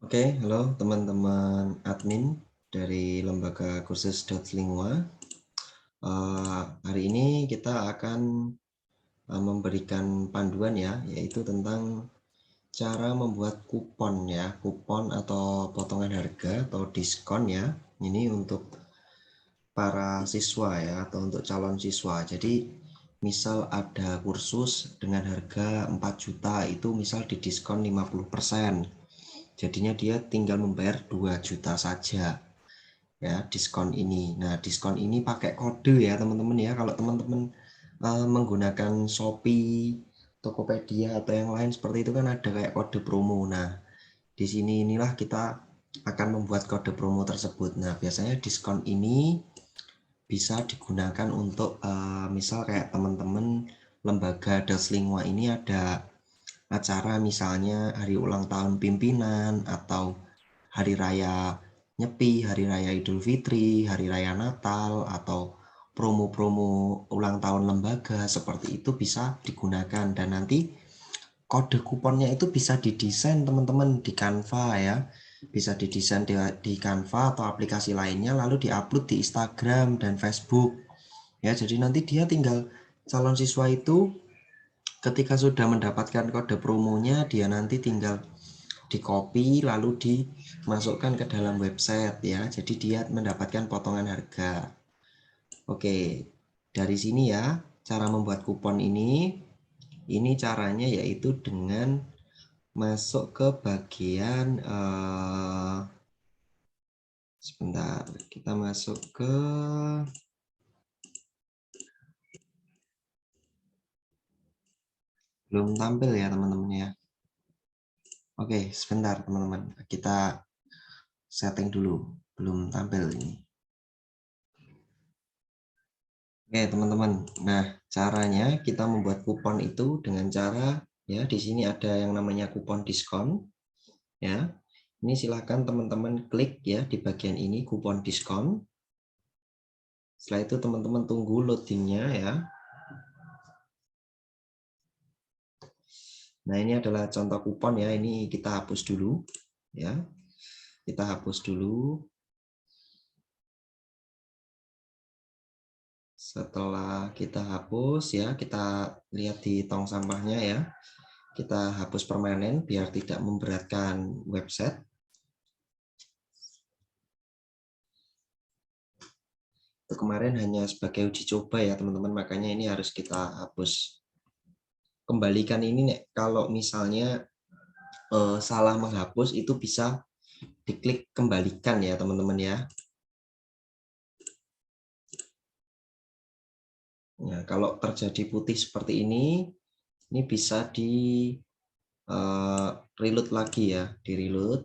Oke, halo teman-teman admin dari lembaga kursus Lingua. Hari ini kita akan memberikan panduan ya, yaitu tentang cara membuat kupon ya, kupon atau potongan harga atau diskon ya. Ini untuk para siswa ya, atau untuk calon siswa. Jadi misal ada kursus dengan harga 4 juta, itu misal didiskon 50%. Jadinya dia tinggal membayar 2 juta saja ya diskon ini. Nah, diskon ini pakai kode ya teman-teman ya. Kalau teman-teman menggunakan Shopee, Tokopedia atau yang lain seperti itu kan ada kayak kode promo. Nah, di sini inilah kita akan membuat kode promo tersebut. Nah, biasanya diskon ini bisa digunakan untuk misal kayak teman-teman lembaga Daslingwa ini ada acara misalnya hari ulang tahun pimpinan atau hari raya Nyepi, hari raya Idul Fitri, hari raya Natal, atau promo-promo ulang tahun lembaga seperti itu bisa digunakan. Dan nanti kode kuponnya itu bisa didesain teman-teman di Canva ya. Bisa didesain di Canva atau aplikasi lainnya lalu diupload di Instagram dan Facebook. Ya, jadi nanti dia tinggal calon siswa itu ketika sudah mendapatkan kode promonya, dia nanti tinggal di copy lalu dimasukkan ke dalam website ya. Jadi dia mendapatkan potongan harga. Oke, dari sini ya cara membuat kupon ini. Ini caranya yaitu dengan masuk ke bagian sebentar, kita masuk ke belum tampil ya teman-teman ya. Oke, sebentar teman-teman, kita setting dulu, belum tampil ini. Oke teman-teman, nah caranya kita membuat kupon itu dengan cara ya di sini ada yang namanya kupon diskon ya. Ini silahkan teman-teman klik ya di bagian ini kupon diskon. Setelah itu teman-teman tunggu loadingnya ya. Nah ini adalah contoh kupon ya, ini kita hapus dulu ya. Kita hapus dulu. Setelah kita hapus ya, kita lihat di tong sampahnya ya. Kita hapus permanen biar tidak memberatkan website. Itu kemarin hanya sebagai uji coba ya teman-teman, makanya ini harus kita hapus. Kembalikan ini nih, kalau misalnya salah menghapus itu bisa diklik kembalikan ya teman-teman ya. Nah, kalau terjadi putih seperti ini bisa di reload lagi ya, di reload.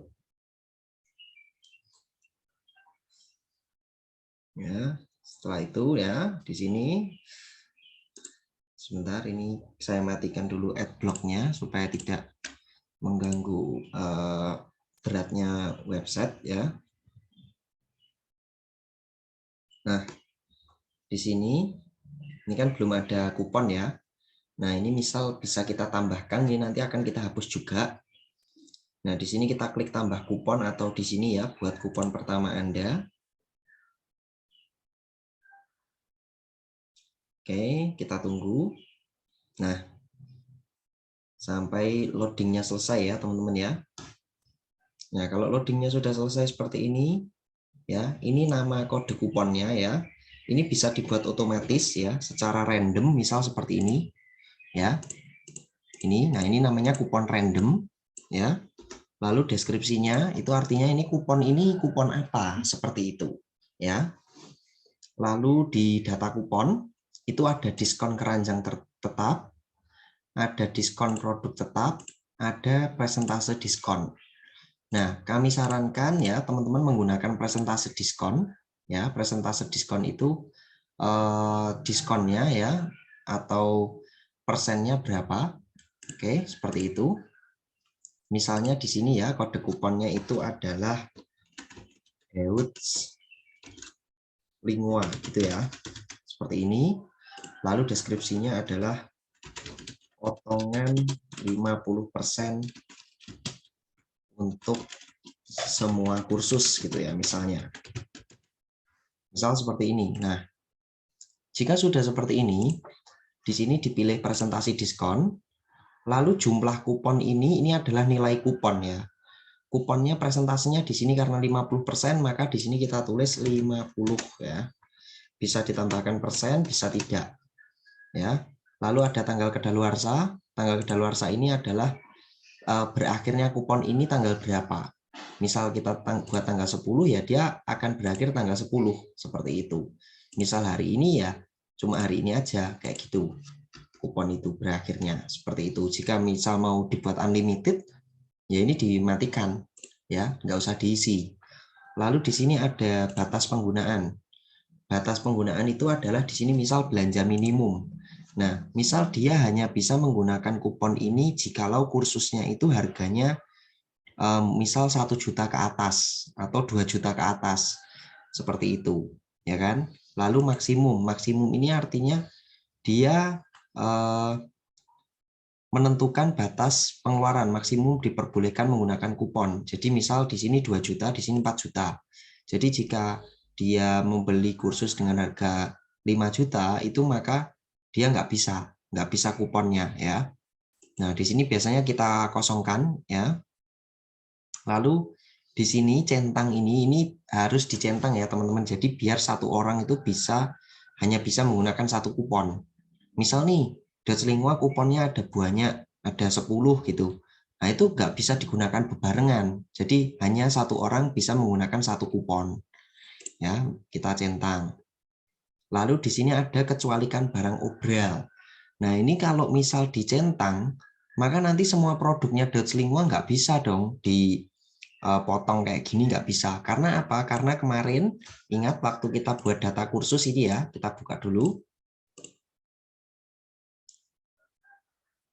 Ya, setelah itu ya di sini sebentar ini saya matikan dulu adblocknya supaya tidak mengganggu beratnya website ya. Nah, di sini ini kan belum ada kupon ya. Nah, ini misal bisa kita tambahkan, ini nanti akan kita hapus juga. Nah, di sini kita klik tambah kupon atau di sini ya buat kupon pertama Anda. Oke, kita tunggu. Nah, sampai loadingnya selesai ya teman-teman ya. Nah, kalau loadingnya sudah selesai seperti ini, ya, ini nama kode kuponnya ya. Ini bisa dibuat otomatis ya, secara random, misal seperti ini, ya. Nah ini namanya kupon random, ya. Lalu deskripsinya itu artinya ini kupon apa, seperti itu, ya. Lalu di data kupon itu ada diskon keranjang tetap, ada diskon produk tetap, ada presentase diskon. Nah, kami sarankan ya teman-teman menggunakan presentase diskon. Ya, presentase diskon itu diskonnya ya atau persennya berapa? Oke, seperti itu. Misalnya di sini ya kode kuponnya itu adalah Lingua gitu ya. Seperti ini. Lalu deskripsinya adalah potongan 50% untuk semua kursus gitu ya misalnya. Misal seperti ini. Nah, jika sudah seperti ini, di sini dipilih presentasi diskon, lalu jumlah kupon ini adalah nilai kupon ya. Kuponnya presentasinya di sini karena 50%, maka di sini kita tulis 50 ya. Bisa ditambahkan persen, bisa tidak. Ya. Lalu ada tanggal kedaluarsa. Tanggal kedaluarsa ini adalah berakhirnya kupon ini tanggal berapa. Misal kita buat tanggal 10 ya dia akan berakhir tanggal 10 seperti itu. Misal hari ini ya cuma hari ini aja kayak gitu. Kupon itu berakhirnya seperti itu. Jika misal mau dibuat unlimited ya ini dimatikan ya, nggak usah diisi. Lalu di sini ada batas penggunaan. Batas penggunaan itu adalah di sini misal belanja minimum. Nah, misal dia hanya bisa menggunakan kupon ini jikalau kursusnya itu harganya misal 1 juta ke atas atau 2 juta ke atas. Seperti itu, ya kan? Lalu maksimum. Maksimum ini artinya dia menentukan batas pengeluaran maksimum diperbolehkan menggunakan kupon. Jadi misal di sini 2 juta, di sini 4 juta. Jadi jika dia membeli kursus dengan harga 5 juta, itu maka dia nggak bisa kuponnya ya. Nah, di sini biasanya kita kosongkan ya. Lalu di sini centang ini harus dicentang ya teman-teman. Jadi biar satu orang itu hanya bisa menggunakan satu kupon. Misal nih, Dotslingua kuponnya ada banyak, ada 10 gitu. Nah, itu nggak bisa digunakan bebarengan. Jadi hanya satu orang bisa menggunakan satu kupon. Ya, kita centang. Lalu di sini ada kecualikan barang obral. Nah, ini kalau misal dicentang, maka nanti semua produknya Dotslingua nggak bisa dong dipotong kayak gini, nggak bisa. Karena apa? Karena kemarin, ingat waktu kita buat data kursus ini ya, kita buka dulu.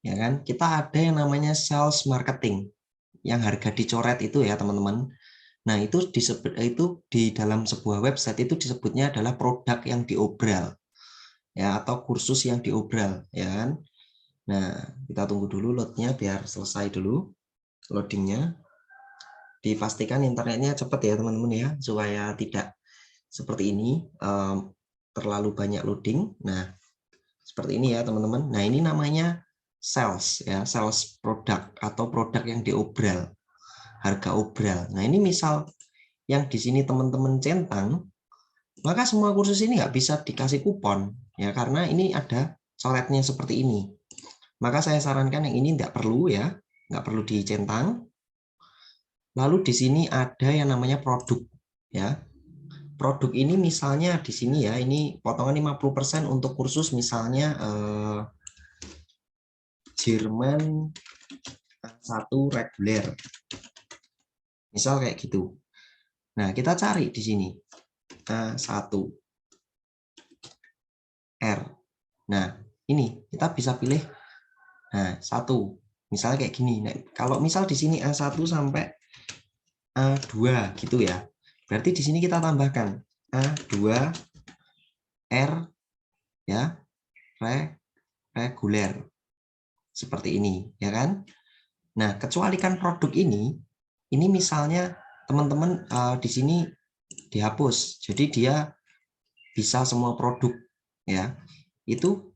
Ya kan, kita ada yang namanya sales marketing yang harga dicoret itu ya teman-teman. Nah, itu di dalam sebuah website itu disebutnya adalah produk yang diobral ya, atau kursus yang diobral ya kan. Nah, kita tunggu dulu loadnya biar selesai dulu loadingnya. Dipastikan internetnya cepat ya teman-teman ya, supaya tidak seperti ini terlalu banyak loading. Nah, seperti ini ya teman-teman. Nah, ini namanya sales ya, sales produk atau produk yang diobral, harga obral. Nah, ini misal yang di sini teman-teman centang, maka semua kursus ini nggak bisa dikasih kupon ya, karena ini ada coretnya seperti ini. Maka saya sarankan yang ini nggak perlu ya, nggak perlu dicentang. Lalu di sini ada yang namanya produk ya. Produk ini misalnya di sini ya, ini potongan 50% untuk kursus misalnya Jerman 1 reguler. Misal kayak gitu. Nah, kita cari di sini A1 R. Nah, ini kita bisa pilih satu. Misalnya kayak gini. Nah, kalau misal di sini A1 sampai A2 gitu ya. Berarti di sini kita tambahkan A2 R ya, reguler. Seperti ini, ya kan? Nah, kecualikan produk ini misalnya teman-teman di sini dihapus. Jadi dia bisa semua produk ya. Itu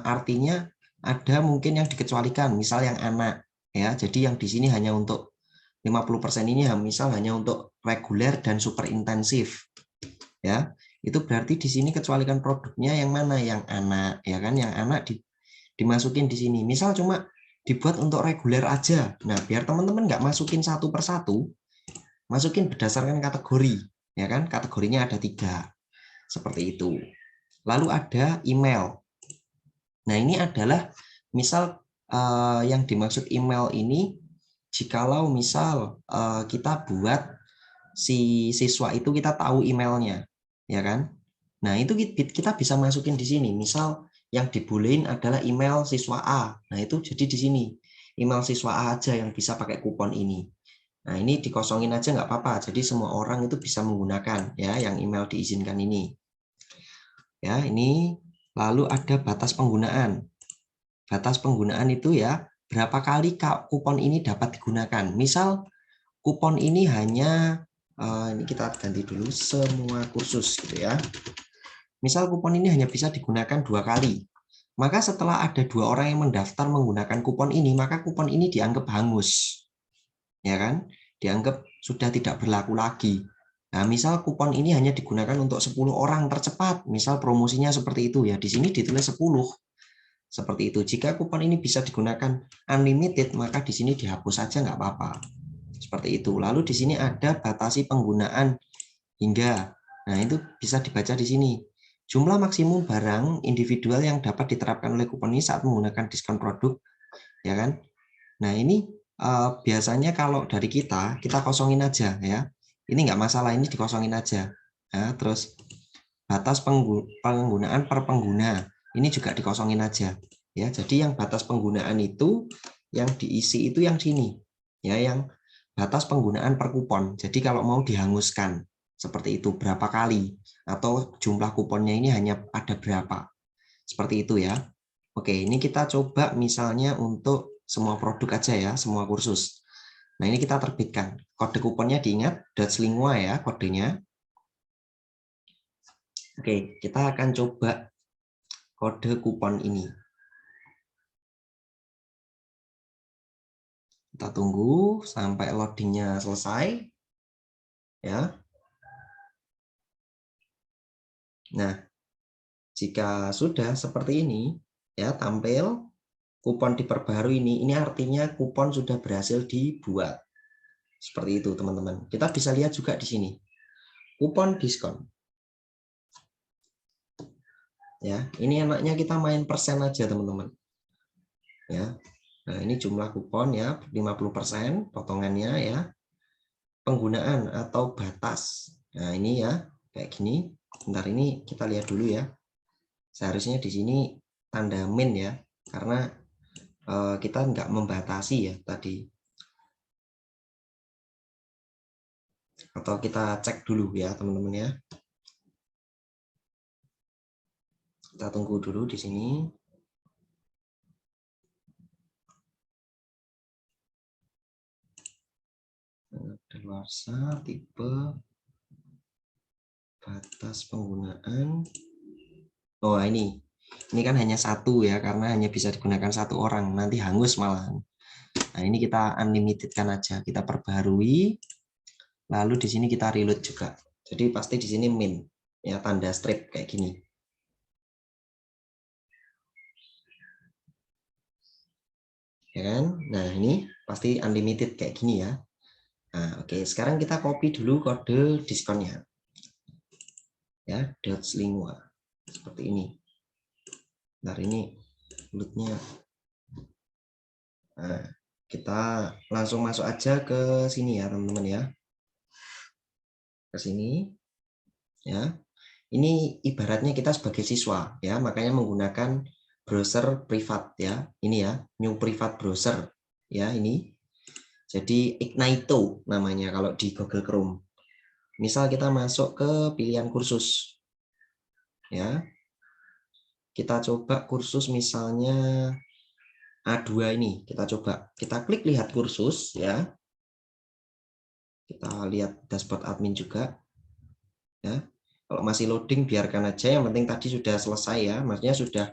artinya ada mungkin yang dikecualikan, misal yang anak ya. Jadi yang di sini hanya untuk 50% ini misal hanya untuk reguler dan super intensif. Ya. Itu berarti di sini kecualikan produknya yang mana? Yang anak ya kan, yang anak dimasukin di sini. Misal cuma dibuat untuk reguler aja. Nah, biar teman-teman nggak masukin satu persatu, masukin berdasarkan kategori, ya kan? Kategorinya ada 3, seperti itu. Lalu ada email. Nah, ini adalah misal yang dimaksud email ini, jikalau misal kita buat si siswa itu kita tahu emailnya, ya kan? Nah, itu kita bisa masukin di sini. Misal yang dibolehin adalah email siswa A. Nah, itu jadi di sini. Email siswa A aja yang bisa pakai kupon ini. Nah, ini dikosongin aja nggak apa-apa. Jadi semua orang itu bisa menggunakan ya yang email diizinkan ini. Ya, ini lalu ada batas penggunaan. Batas penggunaan itu ya berapa kali kupon ini dapat digunakan. Misal kupon ini hanya ini kita ganti dulu semua kursus gitu ya. Misal kupon ini hanya bisa digunakan 2 kali. Maka setelah ada 2 orang yang mendaftar menggunakan kupon ini, maka kupon ini dianggap hangus. Ya kan? Dianggap sudah tidak berlaku lagi. Nah, misal kupon ini hanya digunakan untuk 10 orang tercepat, misal promosinya seperti itu ya. Di sini ditulis 10. Seperti itu. Jika kupon ini bisa digunakan unlimited, maka di sini dihapus saja nggak apa-apa. Seperti itu. Lalu di sini ada batasi penggunaan hingga. Nah, itu bisa dibaca di sini. Jumlah maksimum barang individual yang dapat diterapkan oleh kupon ini saat menggunakan diskon produk, ya kan? Nah, ini biasanya kalau dari kita kosongin aja ya. Ini nggak masalah, ini dikosongin aja. Ya, terus batas penggunaan per pengguna, ini juga dikosongin aja. Ya, jadi yang batas penggunaan itu yang diisi itu yang sini. Ya, yang batas penggunaan per kupon. Jadi kalau mau dihanguskan seperti itu berapa kali atau jumlah kuponnya ini hanya ada berapa. Seperti itu ya. Oke, ini kita coba misalnya untuk semua produk aja ya, semua kursus. Nah, ini kita terbitkan. Kode kuponnya diingat, .lingua ya kodenya. Oke, kita akan coba kode kupon ini. Kita tunggu sampai loadingnya selesai. Ya. Nah, jika sudah seperti ini, ya tampil kupon diperbarui ini artinya kupon sudah berhasil dibuat. Seperti itu, teman-teman. Kita bisa lihat juga di sini. Kupon diskon. Ya, ini enaknya kita main persen aja, teman-teman. Ya. Nah, ini jumlah kupon ya, 50% potongannya ya. Penggunaan atau batas. Nah, ini ya, kayak gini. Bentar, ini kita lihat dulu ya. Seharusnya di sini tanda min ya, karena kita nggak membatasi ya tadi. Atau kita cek dulu ya, teman-teman ya. Kita tunggu dulu di sini. Daluarsa tipe batas penggunaan. Oh, ini kan hanya satu ya, karena hanya bisa digunakan satu orang, nanti hangus malahan. Nah, ini kita unlimitedkan aja, kita perbarui, lalu di sini kita reload juga. Jadi pasti di sini min, ya tanda strip kayak gini. Ya kan? Nah, ini pasti unlimited kayak gini ya. Nah, oke, sekarang kita copy dulu kode diskonnya. Ya, .lingua. Seperti ini. Nah, ini loadnya. Nah, kita langsung masuk aja ke sini ya, teman-teman ya. Ke sini. Ya. Ini ibaratnya kita sebagai siswa ya, makanya menggunakan browser privat ya. Ini ya, new private browser ya ini. Jadi Ignito namanya kalau di Google Chrome. Misal kita masuk ke pilihan kursus. Ya. Kita coba kursus misalnya A2 ini, kita coba. Kita klik lihat kursus ya. Kita lihat dashboard admin juga. Ya. Kalau masih loading biarkan aja, yang penting tadi sudah selesai ya. Maksudnya sudah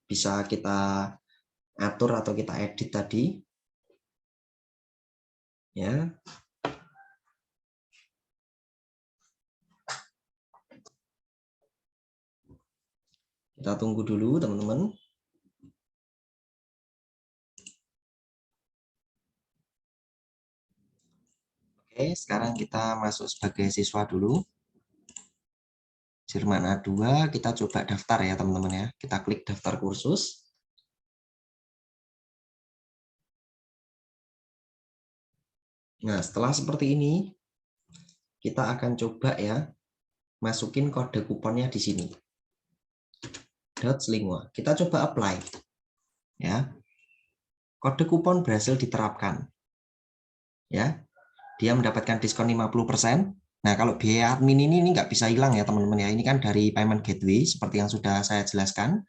bisa kita atur atau kita edit tadi. Ya. Kita tunggu dulu, teman-teman. Oke, sekarang kita masuk sebagai siswa dulu. Jerman A2, kita coba daftar ya, teman-teman ya. Kita klik daftar kursus. Nah, setelah seperti ini, kita akan coba ya, masukin kode kuponnya di sini. .lingua. Kita coba apply. Ya. Kode kupon berhasil diterapkan. Ya. Dia mendapatkan diskon 50%. Nah, kalau biaya admin ini nggak bisa hilang ya, teman-teman ya. Ini kan dari payment gateway, seperti yang sudah saya jelaskan.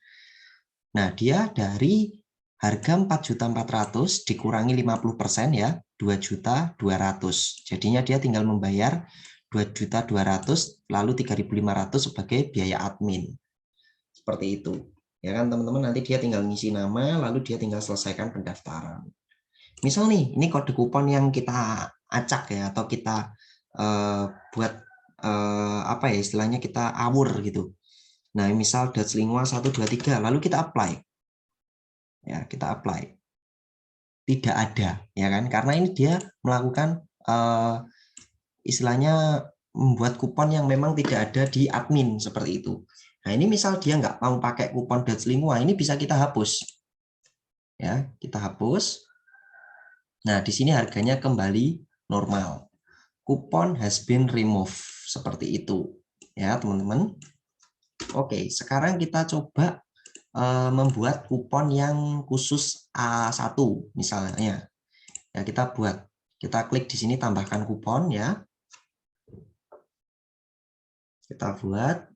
Nah, dia dari Harga 4.400.000 dikurangi 50% ya, 2.200.000. Jadinya dia tinggal membayar 2.200.000 lalu 3.500 sebagai biaya admin. Seperti itu. Ya kan teman-teman, nanti dia tinggal ngisi nama lalu dia tinggal selesaikan pendaftaran. Misal nih, ini kode kupon yang kita acak ya, atau kita buat apa ya istilahnya, kita awur gitu. Nah, misal Datslingua 123 lalu kita apply. Ya, kita apply. Tidak ada, ya kan? Karena ini dia melakukan istilahnya membuat kupon yang memang tidak ada di admin seperti itu. Nah, ini misal dia nggak mau pakai kupon Datslingua, ini bisa kita hapus. Ya, kita hapus. Nah, di sini harganya kembali normal. Kupon has been removed. Seperti itu. Ya, teman-teman. Oke, sekarang kita coba membuat kupon yang khusus A1 misalnya. Ya, kita buat. Kita klik di sini tambahkan kupon ya. Kita buat.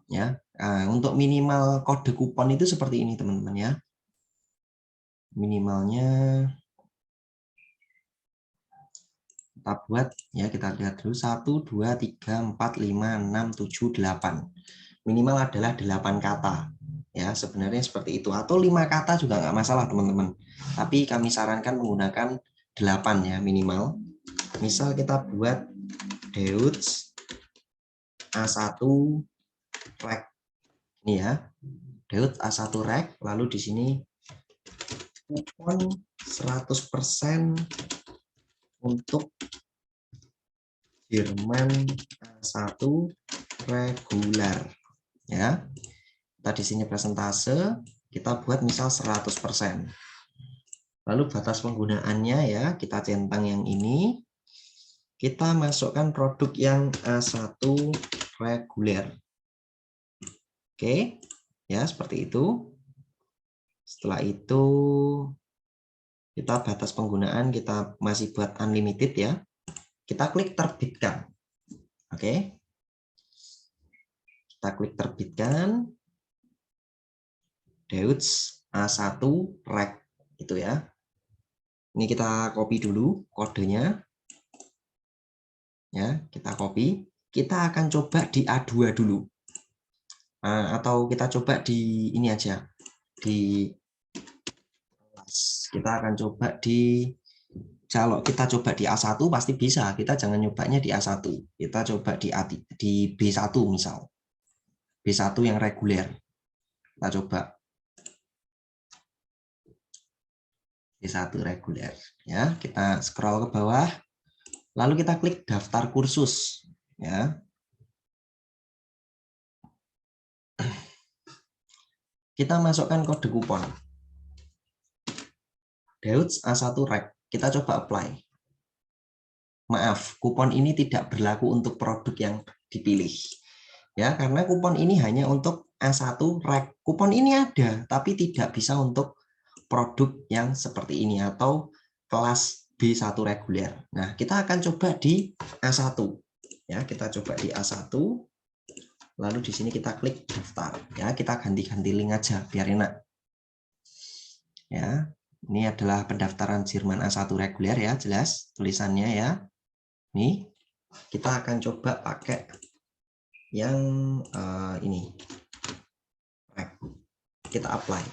Ya. Nah, untuk minimal kode kupon itu seperti ini, teman-teman ya. Minimalnya kita buat ya, kita lihat dulu 1 2 3 4 5 6 7 8. Minimal adalah 8 kata. Ya, sebenarnya seperti itu, atau 5 kata juga nggak masalah teman-teman, tapi kami sarankan menggunakan 8 ya minimal. Misal kita buat Deutz A1 rek ini ya, Deutz A1 rek, lalu di sini kupon 100% untuk Jerman A1 reguler ya. Kita di sini persentase, kita buat misal 100%. Lalu batas penggunaannya ya, kita centang yang ini. Kita masukkan produk yang A1 reguler. Oke, ya seperti itu. Setelah itu kita batas penggunaan kita masih buat unlimited ya. Kita klik terbitkan. Oke. Kita klik terbitkan. Deutz A1 reg itu ya. Ini kita copy dulu kodenya. Ya, kita copy. Kita akan coba di A2 dulu. Nah, atau kita coba di ini aja. Kita akan coba kalau kita coba di A1 pasti bisa. Kita jangan nyobanya di A1. Kita coba di B1 misal. B1 yang reguler. Kita coba. B1 reguler. Ya, kita scroll ke bawah. Lalu kita klik daftar kursus. Ya. Kita masukkan kode kupon. Deutz A1 reg. Kita coba apply. Maaf, kupon ini tidak berlaku untuk produk yang dipilih. Ya, karena kupon ini hanya untuk A1 reg. Kupon ini ada, tapi tidak bisa untuk produk yang seperti ini atau kelas B1 reguler. Nah, kita akan coba di A1. Ya, kita coba di A1. Lalu di sini kita klik daftar. Ya, kita ganti-ganti link aja biar enak. Ya, ini adalah pendaftaran Jerman A1 reguler ya, jelas tulisannya ya. Nih, kita akan coba pakai yang ini. Kita apply.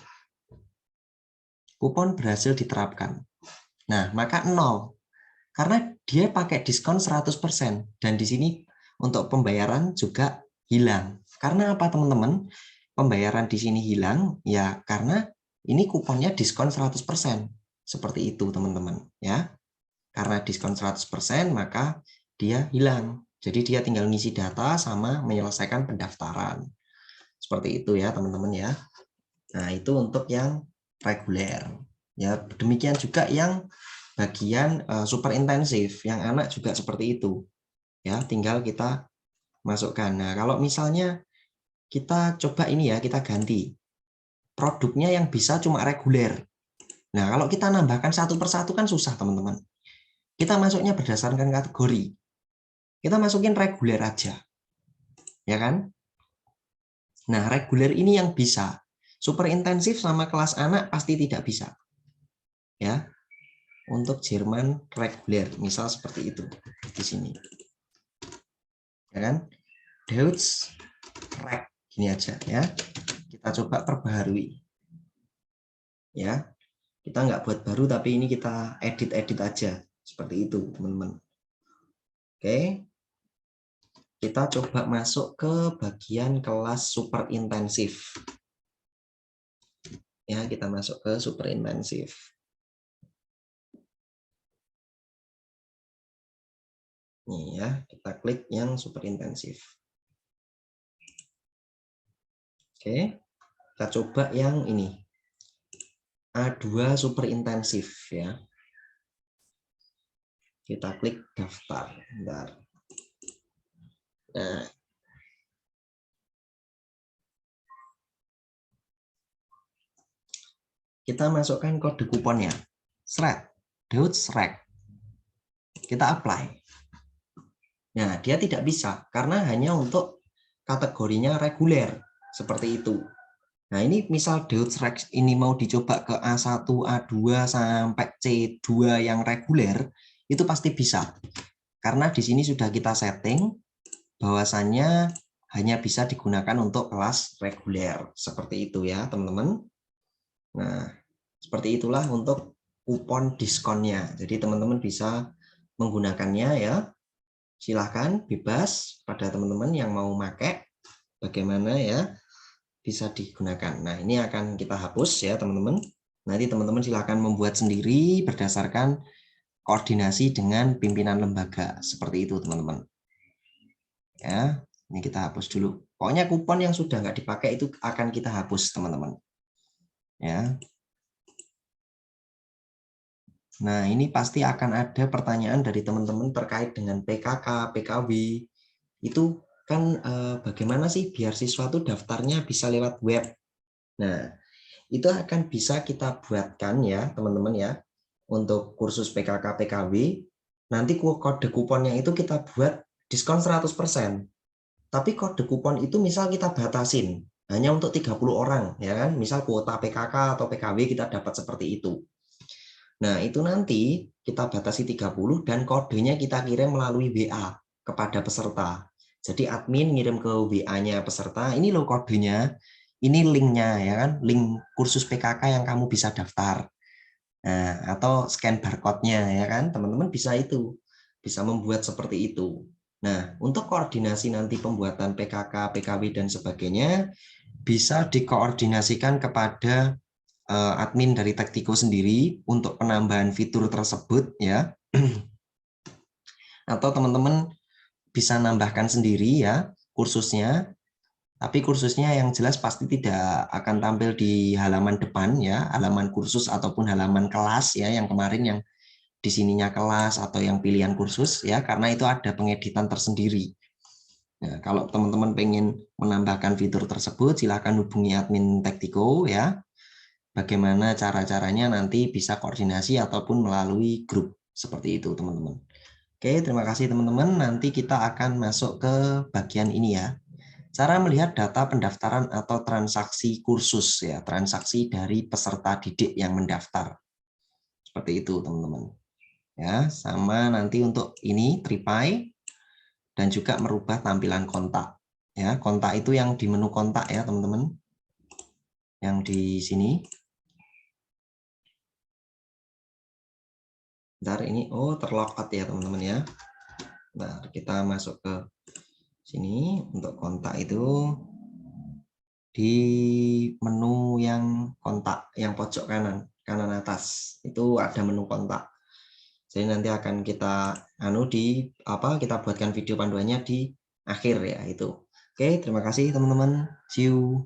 Kupon berhasil diterapkan. Nah, maka 0. Karena dia pakai diskon 100%. Dan di sini untuk pembayaran juga hilang. Karena apa teman-teman? Pembayaran di sini hilang ya karena ini kuponnya diskon 100%. Seperti itu teman-teman ya. Karena diskon 100% maka dia hilang. Jadi dia tinggal ngisi data sama menyelesaikan pendaftaran. Seperti itu ya teman-teman ya. Nah, itu untuk yang reguler. Ya, demikian juga yang bagian super intensif, yang anak juga seperti itu. Ya, tinggal kita masukkan. Nah, kalau misalnya kita coba ini ya, kita ganti. Produknya yang bisa cuma reguler. Nah, kalau kita nambahkan satu persatu kan susah, teman-teman. Kita masuknya berdasarkan kategori. Kita masukin reguler aja. Ya kan? Nah, reguler ini yang bisa. Super intensif sama kelas anak pasti tidak bisa. Ya. Untuk Jerman reguler, misal seperti itu di sini. Ya kan? Deutsch reg, gini aja ya. Kita coba perbaharui. Ya. Kita nggak buat baru tapi ini kita edit-edit aja. Seperti itu, teman-teman. Oke. Kita coba masuk ke bagian kelas super intensif. Ya, kita masuk ke super intensif. Nih ya, kita klik yang super intensif. Oke, kita coba yang ini. A2 super intensif ya. Kita klik daftar. Bentar. Nah, kita masukkan kode kuponnya. Sret, Deutsch reg. Kita apply. Nah, dia tidak bisa karena hanya untuk kategorinya reguler seperti itu. Nah, ini misal Deutsch reg ini mau dicoba ke A1, A2 sampai C2 yang reguler, itu pasti bisa. Karena di sini sudah kita setting bahwasannya hanya bisa digunakan untuk kelas reguler. Seperti itu ya, teman-teman. Nah, seperti itulah untuk kupon diskonnya. Jadi teman-teman bisa menggunakannya ya. Silahkan bebas pada teman-teman yang mau pakai bagaimana ya bisa digunakan. Nah, ini akan kita hapus ya teman-teman. Nanti teman-teman silahkan membuat sendiri berdasarkan koordinasi dengan pimpinan lembaga. Seperti itu teman-teman. Ya, ini kita hapus dulu. Pokoknya kupon yang sudah nggak dipakai itu akan kita hapus teman-teman. Ya. Nah, ini pasti akan ada pertanyaan dari teman-teman terkait dengan PKK, PKW. Itu kan bagaimana sih biar siswa tuh daftarnya bisa lewat web. Nah, itu akan bisa kita buatkan ya, teman-teman ya. Untuk kursus PKK, PKW, nanti kode kuponnya itu kita buat diskon 100%. Tapi kode kupon itu misal kita batasin hanya untuk 30 orang, ya kan? Misal kuota PKK atau PKW kita dapat seperti itu. Nah, itu nanti kita batasi 30 dan kodenya kita kirim melalui WA kepada peserta. Jadi admin ngirim ke WA-nya peserta, ini loh kodenya, ini linknya ya kan, link kursus PKK yang kamu bisa daftar. Nah, atau scan barcode-nya ya kan, teman-teman bisa itu, bisa membuat seperti itu. Nah, untuk koordinasi nanti pembuatan PKK, PKW dan sebagainya bisa dikoordinasikan kepada admin dari Tektiko sendiri untuk penambahan fitur tersebut ya. Atau teman-teman bisa nambahkan sendiri ya kursusnya. Tapi kursusnya yang jelas pasti tidak akan tampil di halaman depan ya, halaman kursus ataupun halaman kelas ya yang kemarin yang di sininya kelas atau yang pilihan kursus ya, karena itu ada pengeditan tersendiri. Nah, kalau teman-teman pengen menambahkan fitur tersebut silakan hubungi admin Tektiko ya. Bagaimana cara-caranya nanti bisa koordinasi ataupun melalui grup seperti itu teman-teman. Oke, terima kasih teman-teman. Nanti kita akan masuk ke bagian ini ya. Cara melihat data pendaftaran atau transaksi kursus ya, transaksi dari peserta didik yang mendaftar. Seperti itu teman-teman. Ya, sama nanti untuk ini Tripay dan juga merubah tampilan kontak. Ya, kontak itu yang di menu kontak ya teman-teman. Yang di sini. Bentar ini, oh terlogout ya teman-teman ya. Nah, kita masuk ke sini untuk kontak itu di menu yang kontak yang pojok kanan atas itu ada menu kontak. Jadi nanti akan kita kita buatkan video panduannya di akhir ya itu. Oke, terima kasih teman-teman. See you.